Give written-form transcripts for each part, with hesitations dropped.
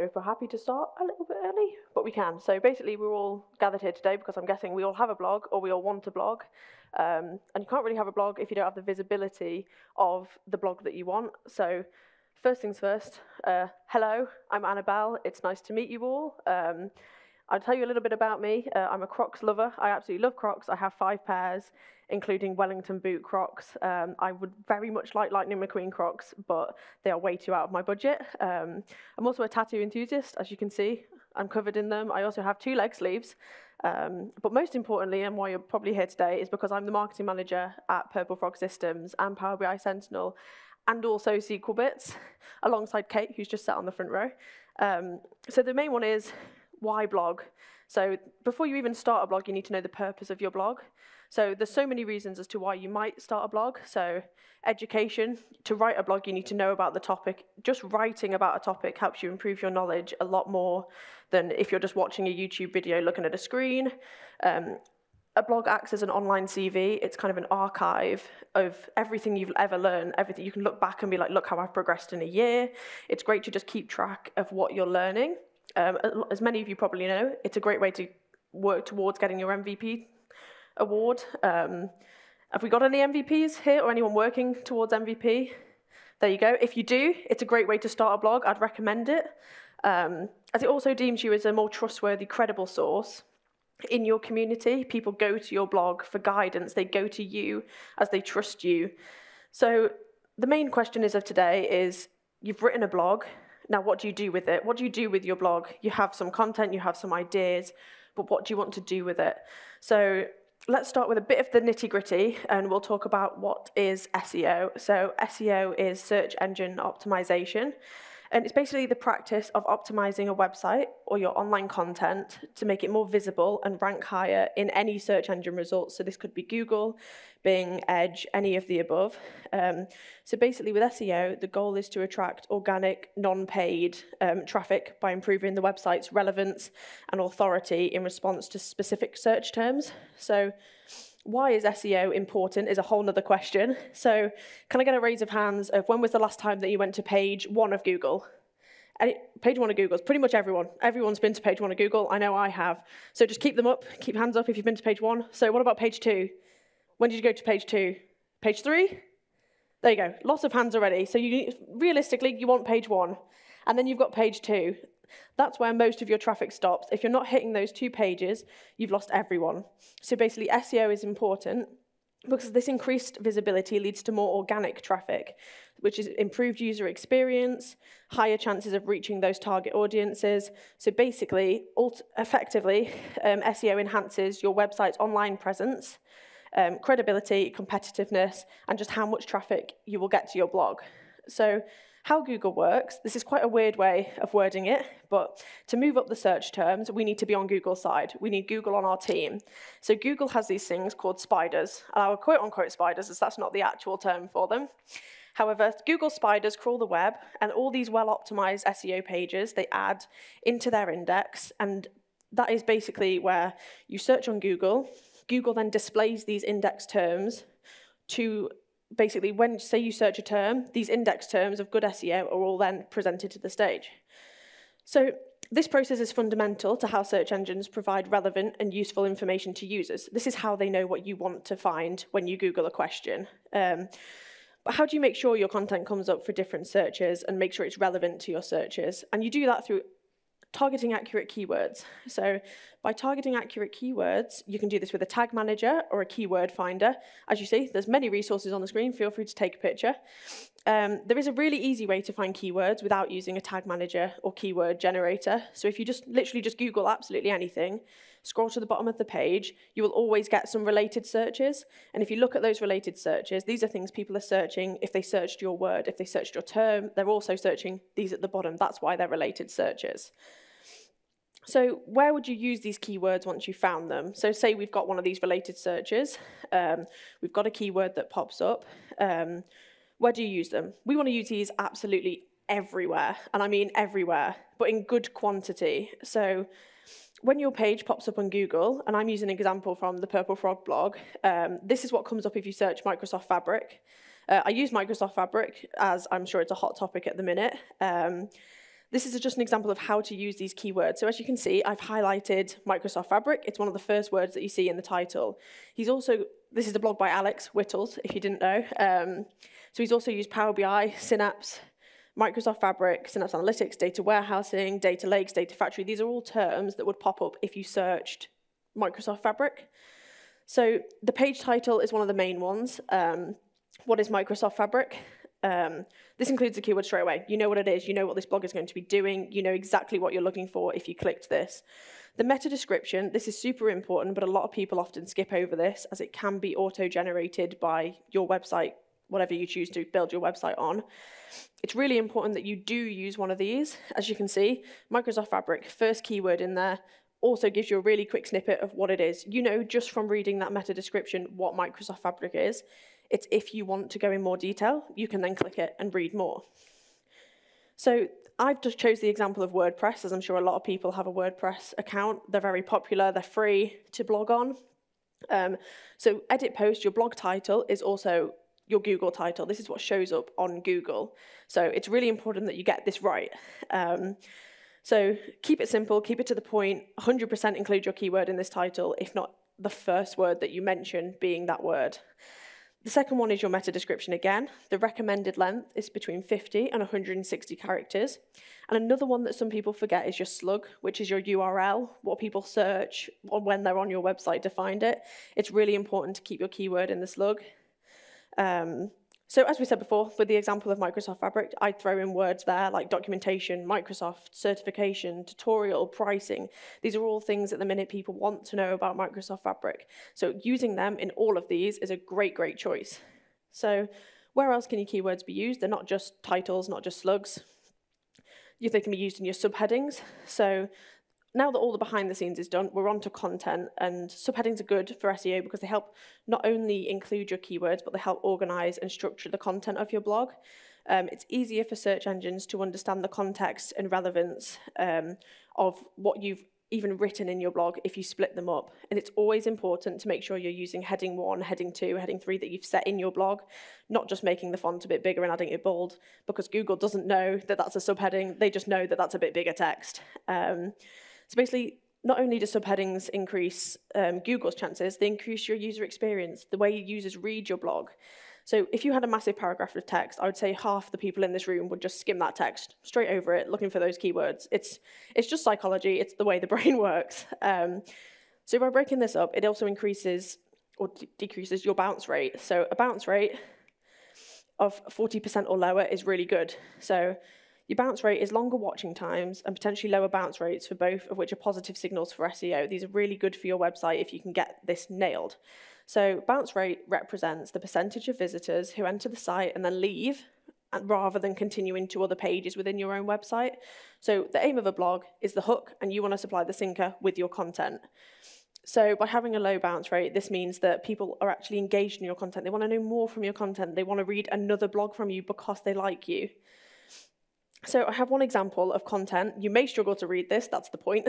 if we're happy to start a little bit early, but we can. So basically, we're all gathered here today because I'm guessing we all have a blog or we all want a blog. And you can't really have a blog if you don't have the visibility of the blog that you want. So first things first, hello, I'm Annabelle. It's nice to meet you all. I'll tell you a little bit about me. I'm a Crocs lover. I absolutely love Crocs. I have 5 pairs, including Wellington boot Crocs. I would very much like Lightning McQueen Crocs, but they are way too out of my budget. I'm also a tattoo enthusiast, as you can see. I'm covered in them. I also have 2 leg sleeves. But most importantly, and why you're probably here today, is because I'm the marketing manager at Purple Frog Systems and Power BI Sentinel, and also SQL Bits, alongside Kate, who's just sat on the front row. So the main one is, why blog? So before you even start a blog, you need to know the purpose of your blog. So there's so many reasons as to why you might start a blog. So education, to write a blog, you need to know about the topic. Just writing about a topic helps you improve your knowledge a lot more than if you're just watching a YouTube video looking at a screen. A blog acts as an online CV. It's kind of an archive of everything you've ever learned, everything. You can look back and be like, look how I've progressed in a year. It's great to just keep track of what you're learning. As many of you probably know, it's a great way to work towards getting your MVP award. Have we got any MVPs here or anyone working towards MVP? There you go. If you do, it's a great way to start a blog. I'd recommend it, as it also deems you as a more trustworthy, credible source in your community. People go to your blog for guidance. They go to you as they trust you. So the main question of today is, you've written a blog. Now, what do you do with it? What do you do with your blog? You have some content, you have some ideas, but what do you want to do with it? So let's start with a bit of the nitty-gritty, and we'll talk about what is SEO. So SEO is search engine optimization, and it's basically the practice of optimizing a website or your online content to make it more visible and rank higher in any search engine results. So this could be Google, Bing, Edge, any of the above. So basically with SEO, the goal is to attract organic, non-paid traffic by improving the website's relevance and authority in response to specific search terms. So why is SEO important is a whole nother question. So can I get a raise of hands of when was the last time that you went to page 1 of Google? Page 1 of Google is pretty much everyone. Everyone's been to page 1 of Google. I know I have. So just keep them up. Keep hands up if you've been to page 1. So what about page 2? When did you go to page 2? Page 3? There you go. Lots of hands already. So realistically, you want page 1. And then you've got page 2. That's where most of your traffic stops. If you're not hitting those 2 pages, you've lost everyone. So basically, SEO is important because this increased visibility leads to more organic traffic, which is improved user experience, higher chances of reaching those target audiences. So basically, effectively, SEO enhances your website's online presence, credibility, competitiveness, and just how much traffic you will get to your blog. So how Google works, this is quite a weird way of wording it, but to move up the search terms, we need to be on Google's side. We need Google on our team. So Google has these things called spiders, and I will quote-unquote spiders, as that's not the actual term for them. However, Google spiders crawl the web, and all these well-optimized SEO pages, they add into their index, and that is basically where you search on Google. Google then displays these index terms to basically, when, say you search a term, these index terms of good SEO are all then presented to the stage. So this process is fundamental to how search engines provide relevant and useful information to users. This is how they know what you want to find when you Google a question. But how do you make sure your content comes up for different searches and make sure it's relevant to your searches? And you do that through targeting accurate keywords. So by targeting accurate keywords, you can do this with a tag manager or a keyword finder. As you see, there's many resources on the screen. Feel free to take a picture. There is a really easy way to find keywords without using a tag manager or keyword generator. So if you just literally just Google absolutely anything, scroll to the bottom of the page, you will always get some related searches. And if you look at those related searches, these are things people are searching if they searched your word, if they searched your term, they're also searching these at the bottom. That's why they're related searches. So where would you use these keywords once you found them? So say we've got one of these related searches. We've got a keyword that pops up. Where do you use them? We want to use these absolutely everywhere, and I mean everywhere, but in good quantity. So when your page pops up on Google, and I'm using an example from the Purple Frog blog, this is what comes up if you search Microsoft Fabric. I use Microsoft Fabric as I'm sure it's a hot topic at the minute. This is just an example of how to use these keywords. So as you can see, I've highlighted Microsoft Fabric. It's one of the first words that you see in the title. This is a blog by Alex Whittles, if you didn't know. So he's also used Power BI, Synapse, Microsoft Fabric, Synapse Analytics, data warehousing, data lakes, data factory. These are all terms that would pop up if you searched Microsoft Fabric. So the page title is one of the main ones. What is Microsoft Fabric? This includes the keyword straight away. You know what it is, you know what this blog is going to be doing, you know exactly what you're looking for if you clicked this. The meta description, this is super important, but a lot of people often skip over this as it can be auto-generated by your website, whatever you choose to build your website on. It's really important that you do use one of these. As you can see, Microsoft Fabric, first keyword in there, also gives you a really quick snippet of what it is. You know just from reading that meta description what Microsoft Fabric is. It's if you want to go in more detail, you can then click it and read more. So I've just chose the example of WordPress, as I'm sure a lot of people have a WordPress account. They're very popular, they're free to blog on. So edit post, your blog title is also your Google title. This is what shows up on Google. So it's really important that you get this right. So keep it simple, keep it to the point, 100% include your keyword in this title, if not the first word that you mention being that word. The second one is your meta description again. The recommended length is between 50 and 160 characters. And another one that some people forget is your slug, which is your URL, what people search when they're on your website to find it. It's really important to keep your keyword in the slug. So as we said before, with the example of Microsoft Fabric, I'd throw in words there like documentation, Microsoft, certification, tutorial, pricing. These are all things at the minute people want to know about Microsoft Fabric. So using them in all of these is a great, great choice. So where else can your keywords be used? They're not just titles, not just slugs. They can be used in your subheadings. So now that all the behind the scenes is done, we're on to content, and subheadings are good for SEO because they help not only include your keywords, but they help organize and structure the content of your blog. It's easier for search engines to understand the context and relevance of what you've even written in your blog if you split them up. And it's always important to make sure you're using heading 1, heading 2, heading 3 that you've set in your blog, not just making the font a bit bigger and adding it bold, because Google doesn't know that that's a subheading, they just know that that's a bit bigger text. So basically, not only do subheadings increase Google's chances, they increase your user experience, the way users read your blog. So if you had a massive paragraph of text, I would say half the people in this room would just skim that text straight over it, looking for those keywords. It's just psychology, it's the way the brain works. So by breaking this up, it also increases or decreases your bounce rate. So a bounce rate of 40% or lower is really good. So your bounce rate is longer watching times and potentially lower bounce rates, for both of which are positive signals for SEO. These are really good for your website if you can get this nailed. So bounce rate represents the percentage of visitors who enter the site and then leave, rather than continuing to other pages within your own website. So the aim of a blog is the hook, and you want to supply the sinker with your content. So by having a low bounce rate, this means that people are actually engaged in your content. They want to know more from your content. They want to read another blog from you because they like you. So I have one example of content. You may struggle to read this, that's the point.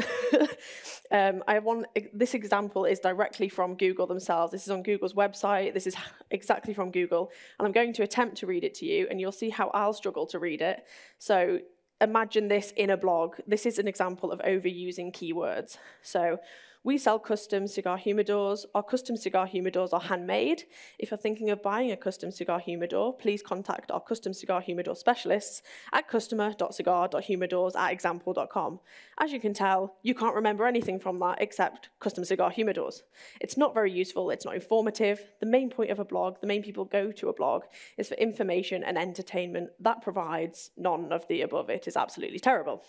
This example is directly from Google themselves. This is on Google's website. This is exactly from Google. And I'm going to attempt to read it to you, and you'll see how I'll struggle to read it. So imagine this in a blog. This is an example of overusing keywords. So we sell custom cigar humidors. Our custom cigar humidors are handmade. If you're thinking of buying a custom cigar humidor, please contact our custom cigar humidor specialists at customer.cigar.humidors@example.com. As you can tell, you can't remember anything from that except custom cigar humidors. It's not very useful, it's not informative. The main point of a blog, the main people go to a blog, is for information and entertainment. That provides none of the above. It is absolutely terrible.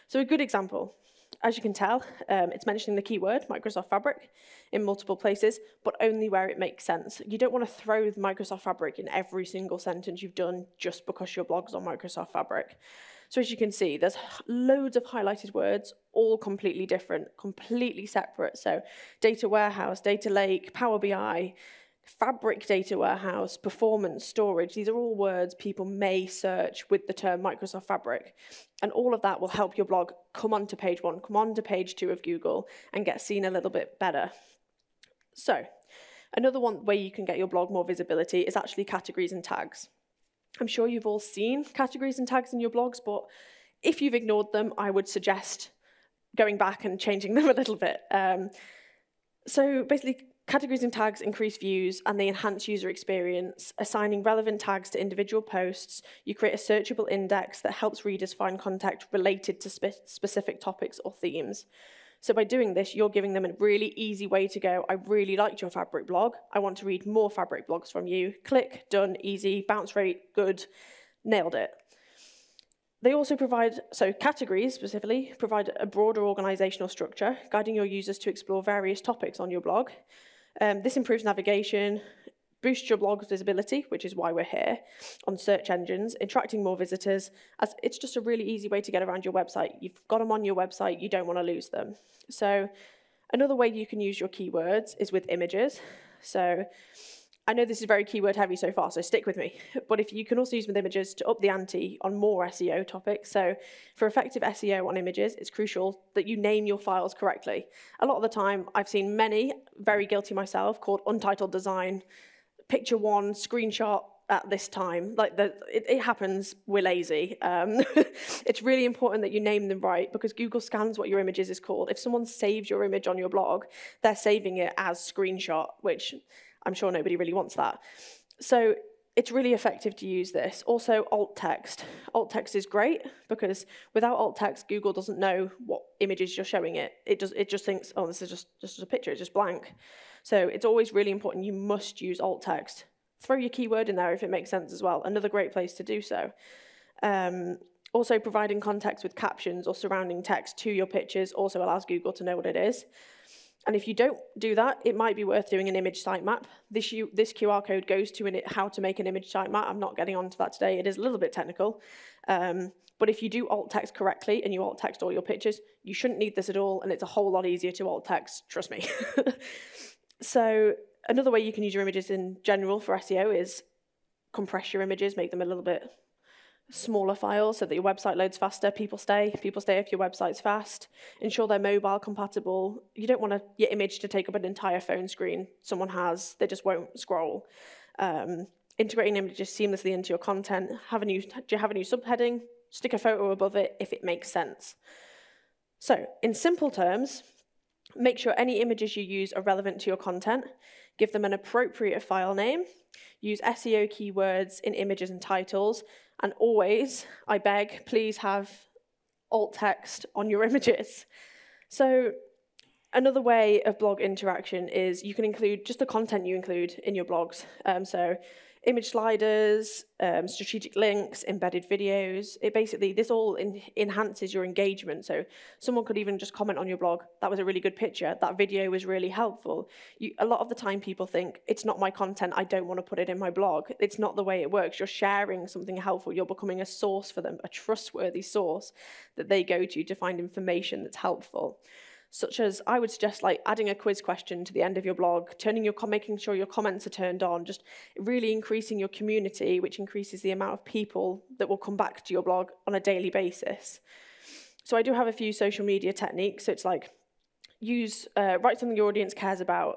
So a good example. As you can tell, it's mentioning the keyword Microsoft Fabric in multiple places, but only where it makes sense. You don't want to throw Microsoft Fabric in every single sentence you've done just because your blog's on Microsoft Fabric. So as you can see, there's loads of highlighted words, all completely different, completely separate. So data warehouse, data lake, Power BI, Fabric data warehouse, performance, storage, these are all words people may search with the term Microsoft Fabric. And all of that will help your blog come onto page 1, come onto page 2 of Google and get seen a little bit better. So another one way you can get your blog more visibility is actually categories and tags. I'm sure you've all seen categories and tags in your blogs, but If you've ignored them, I would suggest going back and changing them a little bit. So basically, categories and tags increase views and they enhance user experience. Assigning relevant tags to individual posts, you create a searchable index that helps readers find content related to specific topics or themes. So by doing this, you're giving them a really easy way to go, I really liked your fabric blog, I want to read more fabric blogs from you. Click, done, easy, bounce rate, good, nailed it. They also provide, so categories specifically, provide a broader organizational structure, guiding your users to explore various topics on your blog. This improves navigation, boosts your blog's visibility, which is why we're here, on search engines, attracting more visitors, as it's just a really easy way to get around your website. You've got them on your website, you don't want to lose them. So another way you can use your keywords is with images. So I know this is very keyword heavy so far, so stick with me. But if you can also use with images to up the ante on more SEO topics. So for effective SEO on images, it's crucial that you name your files correctly. A lot of the time, I've seen many, very guilty myself, called untitled design, picture one, screenshot at this time. Like it happens, we're lazy. It's really important that you name them right because Google scans what your images is called. If someone saves your image on your blog, they're saving it as screenshot, which I'm sure nobody really wants that. So it's really effective to use this. Also, alt text. Alt text is great because without alt text, Google doesn't know what images you're showing it. It just thinks, oh, this is just a picture, it's just blank. So it's always really important. You must use alt text. Throw your keyword in there if it makes sense as well. Another great place to do so. Also, providing context with captions or surrounding text to your pictures also allows Google to know what it is. And if you don't do that, it might be worth doing an image sitemap. This QR code goes to how to make an image sitemap. I'm not getting onto that today. It is a little bit technical. But if you do alt text correctly and you alt text all your pictures, you shouldn't need this at all. And it's a whole lot easier to alt text, trust me. So another way you can use your images in general for SEO is compress your images, make them a little bit smaller files so that your website loads faster. People stay if your website's fast. Ensure they're mobile compatible. You don't want your image to take up an entire phone screen. Someone has, they just won't scroll. Integrating images seamlessly into your content. Do you have a new subheading? Stick a photo above it if it makes sense. So in simple terms, make sure any images you use are relevant to your content. Give them an appropriate file name. Use SEO keywords in images and titles. And always, I beg, please have alt text on your images. So another way of blog interaction is you can include just the content you include in your blogs. So image sliders, strategic links, embedded videos. This all enhances your engagement. So someone could even just comment on your blog, that was a really good picture, that video was really helpful. A lot of the time people think, it's not my content, I don't want to put it in my blog. It's not the way it works. You're sharing something helpful. You're becoming a source for them, a trustworthy source that they go to find information that's helpful. Such as, I would suggest adding a quiz question to the end of your blog, making sure your comments are turned on, just really increasing your community, which increases the amount of people that will come back to your blog on a daily basis. So I do have a few social media techniques. So it's write something your audience cares about,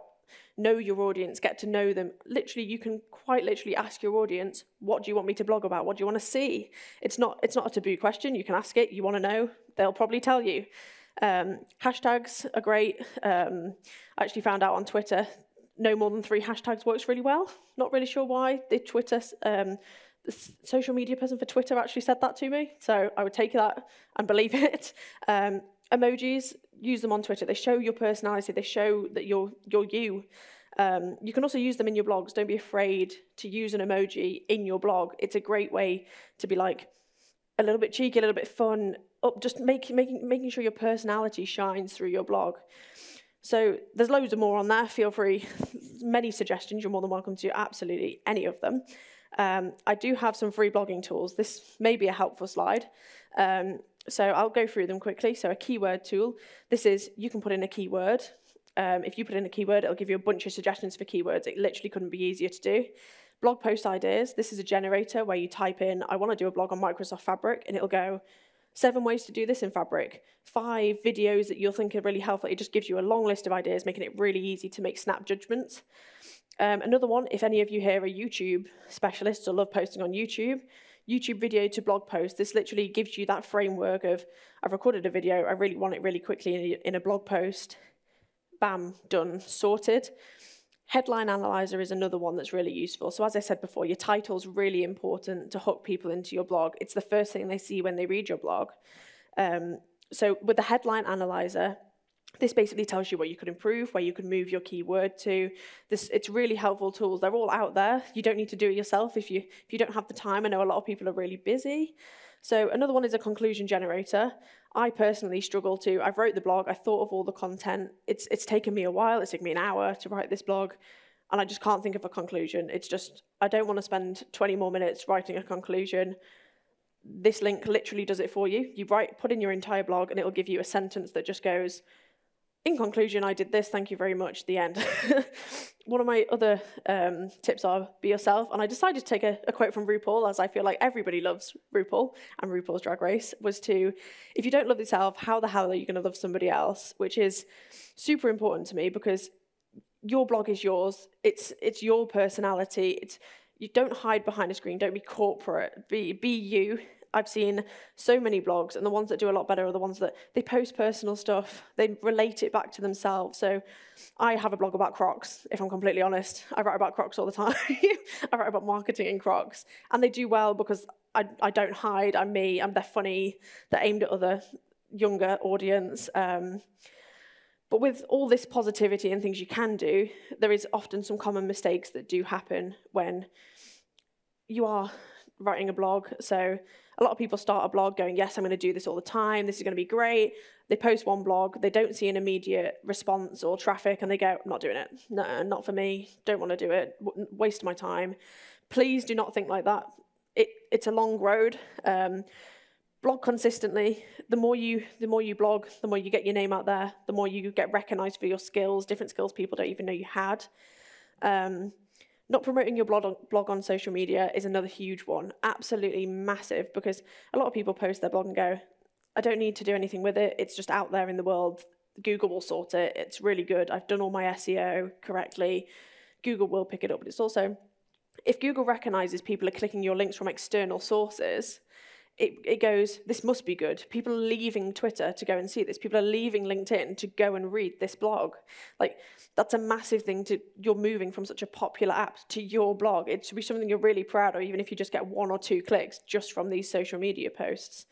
know your audience, get to know them. Literally, you can quite literally ask your audience, what do you want me to blog about? What do you want to see? It's not a taboo question. You can ask it. You want to know? They'll probably tell you. Hashtags are great. I actually found out on Twitter, no more than 3 hashtags works really well. Not really sure why. The social media person for Twitter actually said that to me, so I would take that and believe it. Emojis, use them on Twitter. They show your personality. They show that you're you. You can also use them in your blogs. Don't be afraid to use an emoji in your blog. It's a great way to be a little bit cheeky, a little bit fun, just making sure your personality shines through your blog. So there's loads of more on there. Feel free, many suggestions. You're more than welcome to absolutely any of them. I do have some free blogging tools. This may be a helpful slide. So I'll go through them quickly. So a keyword tool. You can put in a keyword. If you put in a keyword, it'll give you a bunch of suggestions for keywords. It literally couldn't be easier to do. Blog post ideas. This is a generator where you type in, I want to do a blog on Microsoft Fabric, and it'll go, 7 ways to do this in Fabric, 5 videos that you'll think are really helpful. It just gives you a long list of ideas, making it really easy to make snap judgments. Another one, if any of you here are YouTube specialists or love posting on YouTube, YouTube video to blog post, this literally gives you that framework of, I've recorded a video, I really want it really quickly in a blog post, bam, done, sorted. Headline Analyzer is another one that's really useful. So as I said before, your title's really important to hook people into your blog. It's the first thing they see when they read your blog. So with the Headline Analyzer, this basically tells you what you could improve, where you could move your keyword to. It's really helpful tools. They're all out there. You don't need to do it yourself if you don't have the time. I know a lot of people are really busy. So another one is a conclusion generator. I personally struggle to. I've wrote the blog. I thought of all the content. It's taken me a while. It's taken me an hour to write this blog, and I just can't think of a conclusion. It's just, I don't want to spend 20 more minutes writing a conclusion. This link literally does it for you. You put in your entire blog, and it'll give you a sentence that just goes, in conclusion, I did this, thank you very much, the end. One of my other tips are be yourself, and I decided to take a quote from RuPaul, as I feel like everybody loves RuPaul and RuPaul's Drag Race, was to, if you don't love yourself, how the hell are you going to love somebody else? Which is super important to me, because your blog is yours, it's your personality, you don't hide behind a screen, don't be corporate, be you. I've seen so many blogs, and the ones that do a lot better are the ones that they post personal stuff, they relate it back to themselves. So I have a blog about Crocs, if I'm completely honest. I write about Crocs all the time. I write about marketing in Crocs, and they do well because I don't hide, I'm me, they're funny, they're aimed at other younger audience. But with all this positivity and things you can do, there is often some common mistakes that do happen when you are writing a blog. So a lot of people start a blog going, yes, I'm going to do this all the time, this is going to be great. They post one blog, they don't see an immediate response or traffic, and they go, I'm not doing it. No, not for me, don't want to do it, waste my time. Please do not think like that. It's a long road. Blog consistently. The more you blog, the more you get your name out there, the more you get recognized for your skills, different skills people don't even know you had. Not promoting your blog on social media is another huge one, absolutely massive, because a lot of people post their blog and go, I don't need to do anything with it, it's just out there in the world, Google will sort it, it's really good, I've done all my SEO correctly, Google will pick it up. But it's also, if Google recognizes people are clicking your links from external sources, it goes, this must be good. People are leaving Twitter to go and see this. People are leaving LinkedIn to go and read this blog. Like, that's a massive thing you're moving from such a popular app to your blog. It should be something you're really proud of, even if you just get 1 or 2 clicks just from these social media posts.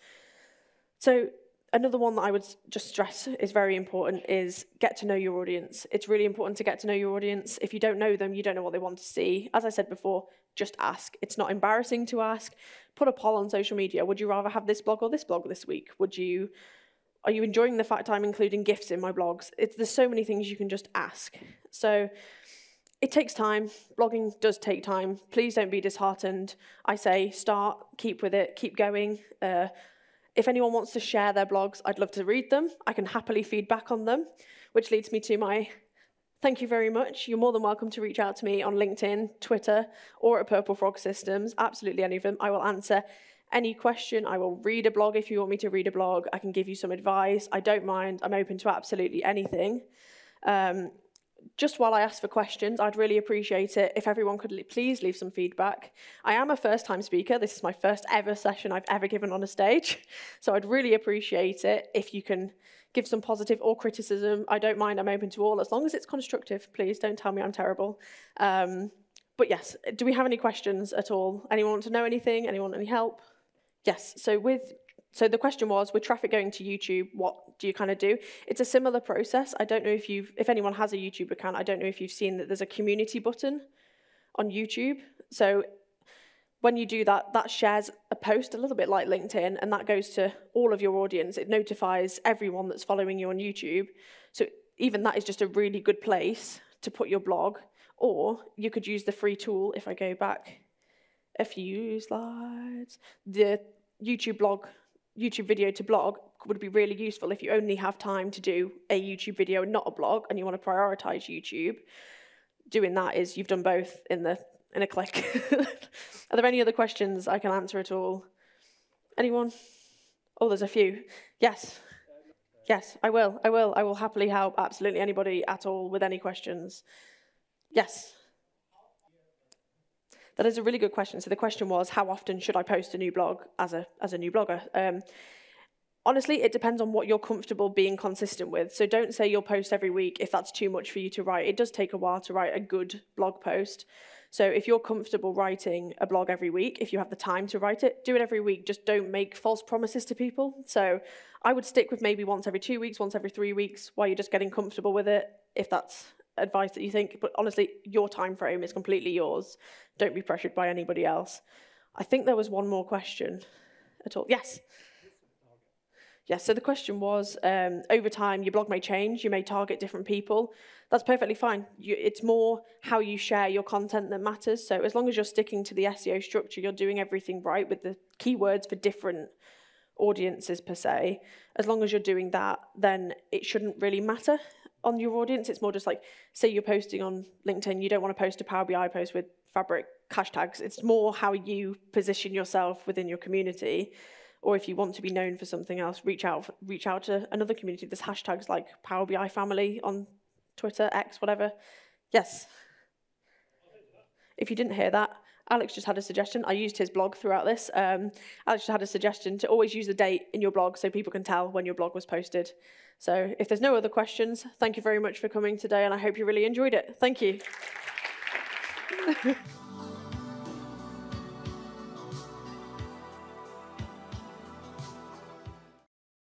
So another one that I would just stress is very important is get to know your audience. It's really important to get to know your audience. If you don't know them, you don't know what they want to see. As I said before, just ask. It's not embarrassing to ask. Put a poll on social media. Would you rather have this blog or this blog this week? Are you enjoying the fact I'm including GIFs in my blogs? There's so many things you can just ask. So it takes time. Blogging does take time. Please don't be disheartened. I say start, keep with it, keep going. If anyone wants to share their blogs, I'd love to read them. I can happily feedback on them, which leads me to my thank you very much. You're more than welcome to reach out to me on LinkedIn, Twitter, or at Purple Frog Systems. Absolutely any of them. I will answer any question. I will read a blog if you want me to read a blog. I can give you some advice. I don't mind. I'm open to absolutely anything. Just while I ask for questions, I'd really appreciate it if everyone could please leave some feedback. I am a first-time speaker. This is my first ever session I've ever given on a stage. So I'd really appreciate it if you can give some positive or criticism. I don't mind. I'm open to all, as long as it's constructive. Please don't tell me I'm terrible. But yes, do we have any questions at all? Anyone want to know anything? Anyone want any help? Yes, so the question was, with traffic going to YouTube, what do you kind of do? It's a similar process. I don't know if anyone has a YouTube account, I don't know if you've seen that there's a community button on YouTube. So when you do that, that shares a post a little bit like LinkedIn, and that goes to all of your audience. It notifies everyone that's following you on YouTube. So even that is just a really good place to put your blog. Or you could use the free tool, if I go back a few slides, the YouTube video to blog would be really useful if you only have time to do a YouTube video and not a blog, and you want to prioritize YouTube. Doing that is you've done both in a click. Are there any other questions I can answer at all? Anyone? Oh, there's a few. Yes. Yes, I will. I will happily help absolutely anybody at all with any questions. Yes. That is a really good question. So the question was, how often should I post a new blog as a new blogger? Honestly, it depends on what you're comfortable being consistent with. So don't say you'll post every week if that's too much for you to write. It does take a while to write a good blog post. So if you're comfortable writing a blog every week, if you have the time to write it, do it every week. Just don't make false promises to people. So I would stick with maybe once every 2 weeks, once every 3 weeks, while you're just getting comfortable with it, if that's advice that you think. But honestly, your time frame is completely yours. Don't be pressured by anybody else. I think there was one more question at all. Yes? Yes, so the question was, over time, your blog may change, you may target different people. That's perfectly fine. It's more how you share your content that matters. So as long as you're sticking to the SEO structure, you're doing everything right with the keywords for different audiences per se. As long as you're doing that, then it shouldn't really matter on your audience. It's more just like, say you're posting on LinkedIn, you don't want to post a Power BI post with fabric hashtags. It's more how you position yourself within your community. Or if you want to be known for something else, reach out to another community. There's hashtags like Power BI Family on Twitter, X, whatever. Yes. If you didn't hear that, Alex just had a suggestion. I used his blog throughout this. Alex just had a suggestion to always use the date in your blog so people can tell when your blog was posted. So if there's no other questions, thank you very much for coming today, and I hope you really enjoyed it. Thank you.